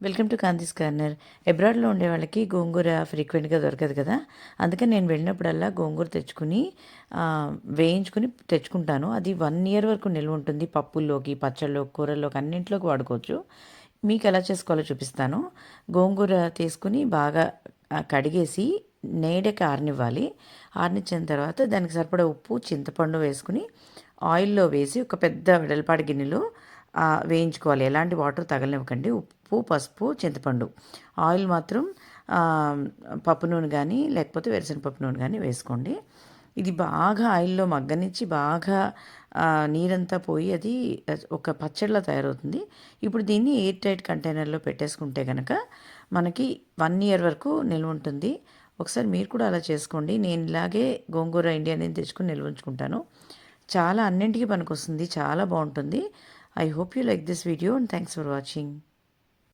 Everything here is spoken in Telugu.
Welcome to Kanthi's corner. అబ్రాడ్లో ఉండే వాళ్ళకి గోంగూర ఫ్రీక్వెంట్గా దొరకదు కదా, అందుకని నేను వెళ్ళినప్పుడల్లా గోంగూర తెచ్చుకుని వేయించుకుని తెచ్చుకుంటాను. అది 1 year వరకు నిల్వ ఉంటుంది. పప్పుల్లోకి, పచ్చళ్ళలో, కూరల్లోకి అన్నింట్లోకి వాడుకోవచ్చు. మీకు ఎలా చేసుకోవాలో చూపిస్తాను. గోంగూర తీసుకుని బాగా కడిగేసి నేడకి ఆరనివ్వాలి. ఆరనిచ్చిన తర్వాత దానికి సరిపడా ఉప్పు, చింతపండు వేసుకుని ఆయిల్లో వేసి ఒక పెద్ద వెడల్పాటి గిన్నెలో వేయించుకోవాలి. ఎలాంటి వాటర్ తగలనివ్వకండి. ఉప్పు, పసుపు, చింతపండు, ఆయిల్ మాత్రం పప్పు నూనె కానీ లేకపోతే వేరుశనగపప్పు నూనె కానీ వేసుకోండి. ఇది బాగా ఆయిల్లో మగ్గనిచ్చి బాగా నీరంతా పోయి అది ఒక పచ్చడిలా తయారవుతుంది. ఇప్పుడు దీన్ని ఎయిర్ టైట్ కంటైనర్లో పెట్టేసుకుంటే కనుక మనకి 1 year వరకు నిల్వ ఉంటుంది. ఒకసారి మీరు కూడా అలా చేసుకోండి. నేను ఇలాగే గోంగూర ఇండియన్ తెచ్చుకుని నిల్వ ఉంచుకుంటాను. చాలా అన్నింటికి పనికొస్తుంది. చాలా బాగుంటుంది. I hope you like this video and thanks for watching.